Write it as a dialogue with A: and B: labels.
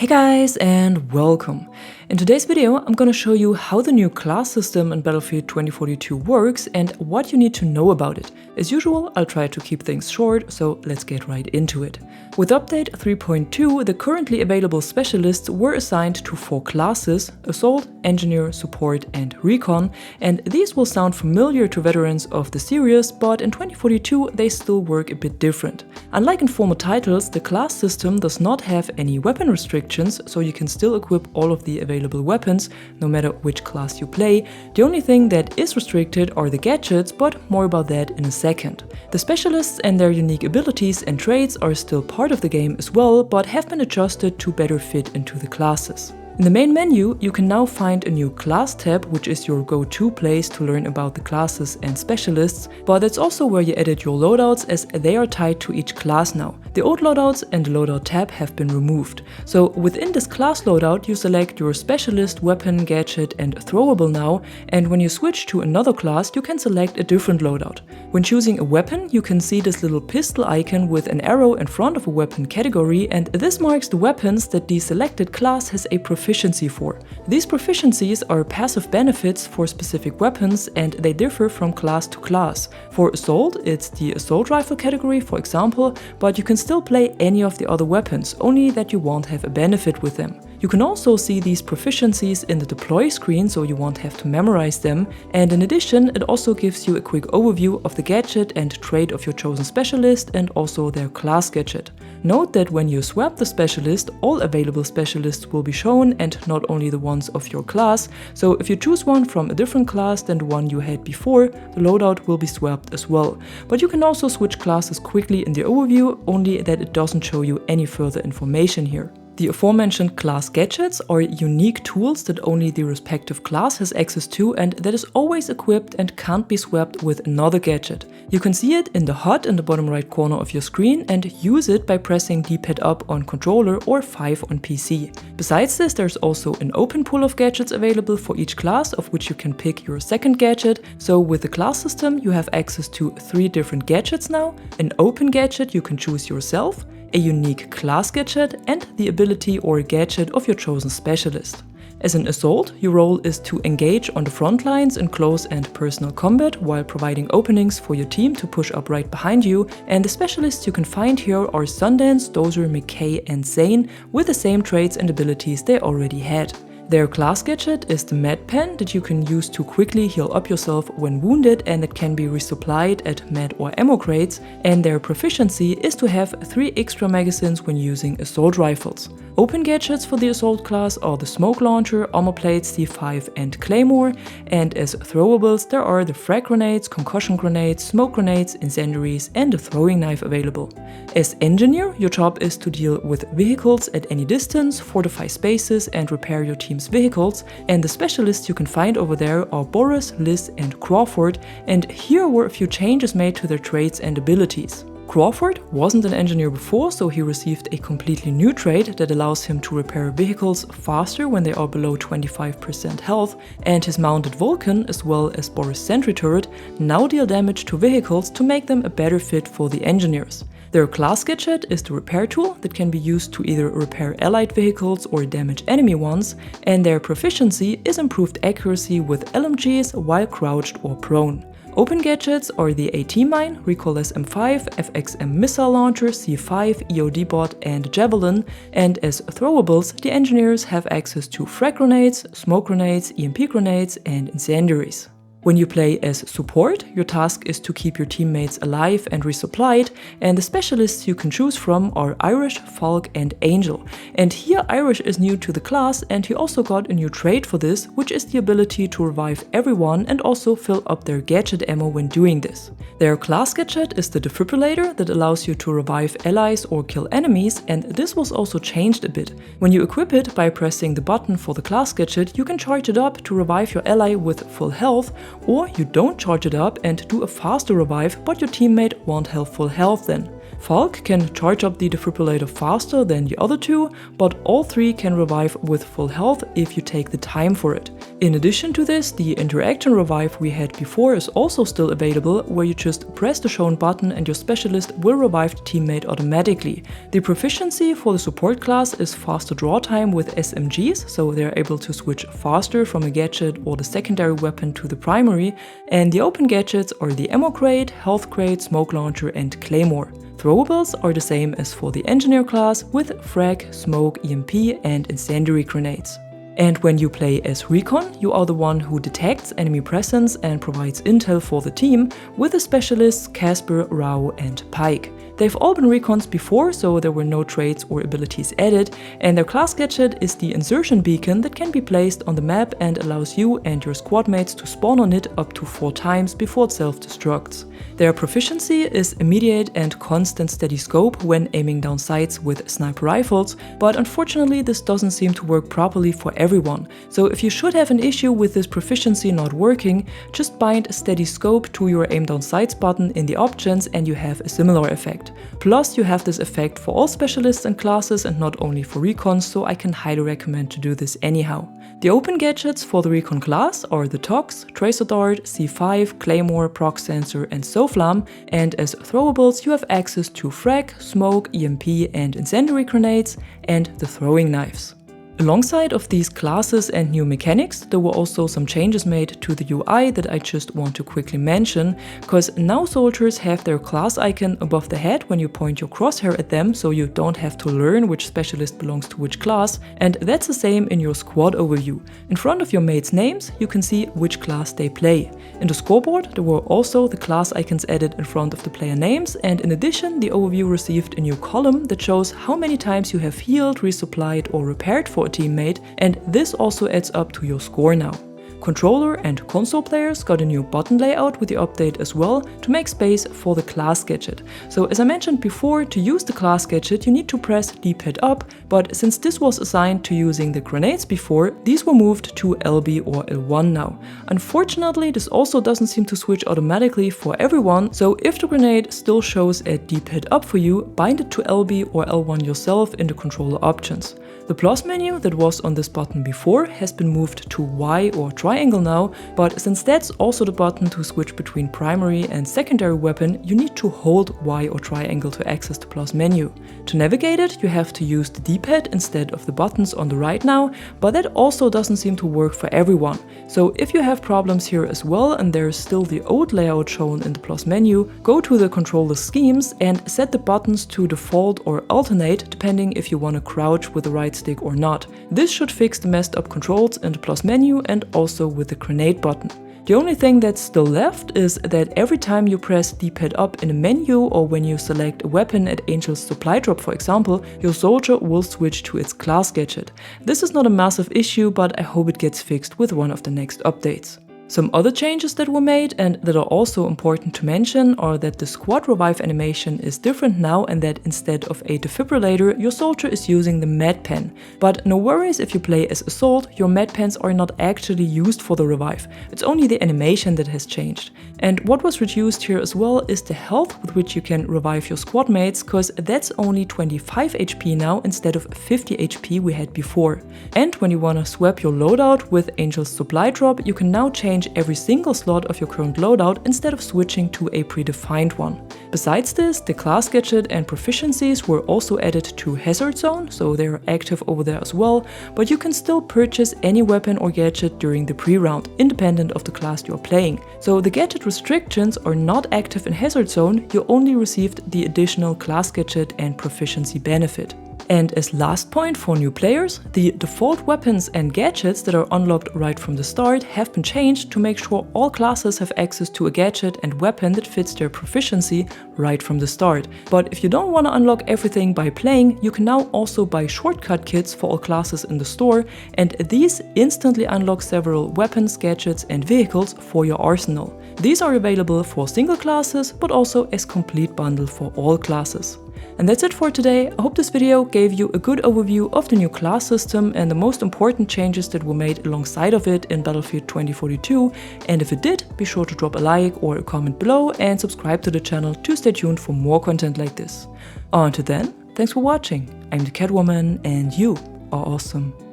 A: Hey guys, and welcome! In today's video, I'm gonna show you how the new class system in Battlefield 2042 works and what you need to know about it. As usual, I'll try to keep things short, so let's get right into it. With update 3.2, the currently available specialists were assigned to 4 classes: Assault, Engineer, Support, and Recon, and these will sound familiar to veterans of the series, but in 2042 they still work a bit different. Unlike in former titles, the class system does not have any weapon restrictions, so you can still equip all of the available weapons, no matter which class you play. The only thing that is restricted are the gadgets, but more about that in a second. The specialists and their unique abilities and traits are still part of the game as well, but have been adjusted to better fit into the classes. In the main menu, you can now find a new class tab, which is your go-to place to learn about the classes and specialists, but that's also where you edit your loadouts, as they are tied to each class now. The old loadouts and the loadout tab have been removed. So within this class loadout, you select your specialist, weapon, gadget, and throwable now, and when you switch to another class, you can select a different loadout. When choosing a weapon, you can see this little pistol icon with an arrow in front of a weapon category, and this marks the weapons that the selected class has a proficiency for. These proficiencies are passive benefits for specific weapons, and they differ from class to class. For Assault, it's the Assault Rifle category, for example, but you can still play any of the other weapons, only that you won't have a benefit with them. You can also see these proficiencies in the deploy screen, so you won't have to memorize them, and in addition it also gives you a quick overview of the gadget and trait of your chosen specialist and also their class gadget. Note that when you swap the specialist, all available specialists will be shown and not only the ones of your class, so if you choose one from a different class than the one you had before, the loadout will be swapped as well. But you can also switch classes quickly in the overview, only that it doesn't show you any further information here. The aforementioned class gadgets are unique tools that only the respective class has access to, and that is always equipped and can't be swapped with another gadget. You can see it in the HUD in the bottom right corner of your screen and use it by pressing D-pad up on controller or 5 on PC. Besides this, there's also an open pool of gadgets available for each class, of which you can pick your second gadget. So with the class system, you have access to 3 different gadgets now: an open gadget you can choose yourself, a unique class gadget, and the ability or gadget of your chosen specialist. As an Assault, your role is to engage on the front lines in close and personal combat while providing openings for your team to push up right behind you, and the specialists you can find here are Sundance, Dozer, McKay, and Zane, with the same traits and abilities they already had. Their class gadget is the Med Pen that you can use to quickly heal up yourself when wounded, and it can be resupplied at med or ammo crates, and their proficiency is to have 3 extra magazines when using assault rifles. Open gadgets for the Assault class are the Smoke Launcher, Armor Plates, C5 and Claymore, and as throwables there are the Frag Grenades, Concussion Grenades, Smoke Grenades, Incendiaries, and a Throwing Knife available. As Engineer, your job is to deal with vehicles at any distance, fortify spaces, and repair your team's vehicles, and the specialists you can find over there are Boris, Liz, and Crawford, and here were a few changes made to their traits and abilities. Crawford wasn't an engineer before, so he received a completely new trait that allows him to repair vehicles faster when they are below 25% health, and his mounted Vulcan, as well as Boris' sentry turret, now deal damage to vehicles to make them a better fit for the engineers. Their class gadget is the Repair Tool that can be used to either repair allied vehicles or damage enemy ones, and their proficiency is improved accuracy with LMGs while crouched or prone. Open gadgets are the AT Mine, Recoil SM5, FXM Missile Launcher, C5, EOD Bot, and Javelin, and as throwables, the engineers have access to Frag Grenades, Smoke Grenades, EMP Grenades, and Incendiaries. When you play as support, your task is to keep your teammates alive and resupplied, and the specialists you can choose from are Irish, Falk, and Angel. And here Irish is new to the class, and he also got a new trait for this, which is the ability to revive everyone and also fill up their gadget ammo when doing this. Their class gadget is the Defibrillator that allows you to revive allies or kill enemies, and this was also changed a bit. When you equip it by pressing the button for the class gadget, you can charge it up to revive your ally with full health, or you don't charge it up and do a faster revive, but your teammate won't have full health then. Falk can charge up the defibrillator faster than the other two, but all three can revive with full health if you take the time for it. In addition to this, the interaction revive we had before is also still available, where you just press the shown button and your specialist will revive the teammate automatically. The proficiency for the support class is faster draw time with SMGs, so they're able to switch faster from a gadget or the secondary weapon to the primary, and the open gadgets are the ammo crate, health crate, smoke launcher and claymore. Throwables are the same as for the engineer class with frag, smoke, EMP and incendiary grenades. And when you play as Recon, you are the one who detects enemy presence and provides intel for the team with the specialists Casper, Rao and Pike. They've all been Recons before, so there were no traits or abilities added, and their class gadget is the insertion beacon that can be placed on the map and allows you and your squad mates to spawn on it up to 4 times before it self-destructs. Their proficiency is immediate and constant steady scope when aiming down sights with sniper rifles, but unfortunately this doesn't seem to work properly for everyone. So if you should have an issue with this proficiency not working, just bind steady scope to your aim down sights button in the options and you have a similar effect. Plus, you have this effect for all specialists and classes and not only for Recons, so I can highly recommend to do this anyhow. The open gadgets for the Recon class are the Tox, Tracer Dart, C5, Claymore, Proc Sensor and Soflam, and as throwables you have access to frag, smoke, EMP and incendiary grenades, and the throwing knives. Alongside of these classes and new mechanics, there were also some changes made to the UI that I just want to quickly mention, because now soldiers have their class icon above the head when you point your crosshair at them, so you don't have to learn which specialist belongs to which class, and that's the same in your squad overview. In front of your mates' names, you can see which class they play. In the scoreboard, there were also the class icons added in front of the player names, and in addition, the overview received a new column that shows how many times you have healed, resupplied or repaired for a teammate, and this also adds up to your score now. Controller and console players got a new button layout with the update as well to make space for the class gadget. So as I mentioned before, to use the class gadget you need to press D-pad up, but since this was assigned to using the grenades before, these were moved to LB or L1 now. Unfortunately, this also doesn't seem to switch automatically for everyone, so if the grenade still shows at D-pad up for you, bind it to LB or L1 yourself in the controller options. The plus menu that was on this button before has been moved to Y or triangle now, but since that's also the button to switch between primary and secondary weapon, you need to hold Y or triangle to access the plus menu. To navigate it, you have to use the D-pad instead of the buttons on the right now, but that also doesn't seem to work for everyone. So if you have problems here as well and there's still the old layout shown in the plus menu, go to the controller schemes and set the buttons to default or alternate depending if you want to crouch with the right stick or not. This should fix the messed up controls in the plus menu and also with the grenade button. The only thing that's still left is that every time you press D-pad up in a menu or when you select a weapon at Angel's supply drop for example, your soldier will switch to its class gadget. This is not a massive issue, but I hope it gets fixed with one of the next updates. Some other changes that were made and that are also important to mention are that the squad revive animation is different now and that instead of a defibrillator, your soldier is using the med pen. But no worries, if you play as Assault, your med pens are not actually used for the revive. It's only the animation that has changed. And what was reduced here as well is the health with which you can revive your squad mates, because that's only 25 HP now instead of 50 HP we had before. And when you want to swap your loadout with Angel's supply drop, you can now change every single slot of your current loadout instead of switching to a predefined one. Besides this, the class gadget and proficiencies were also added to Hazard Zone, so they're active over there as well, but you can still purchase any weapon or gadget during the pre-round, independent of the class you're playing. So the gadget restrictions are not active in Hazard Zone, you only received the additional class gadget and proficiency benefit. And as last point for new players, the default weapons and gadgets that are unlocked right from the start have been changed to make sure all classes have access to a gadget and weapon that fits their proficiency right from the start. But if you don't want to unlock everything by playing, you can now also buy shortcut kits for all classes in the store, and these instantly unlock several weapons, gadgets and vehicles for your arsenal. These are available for single classes, but also as complete bundle for all classes. And that's it for today. I hope this video gave you a good overview of the new class system and the most important changes that were made alongside of it in Battlefield 2042. And if it did, be sure to drop a like or a comment below and subscribe to the channel to stay tuned for more content like this. Until then, thanks for watching. I'm the Catwoman and you are awesome.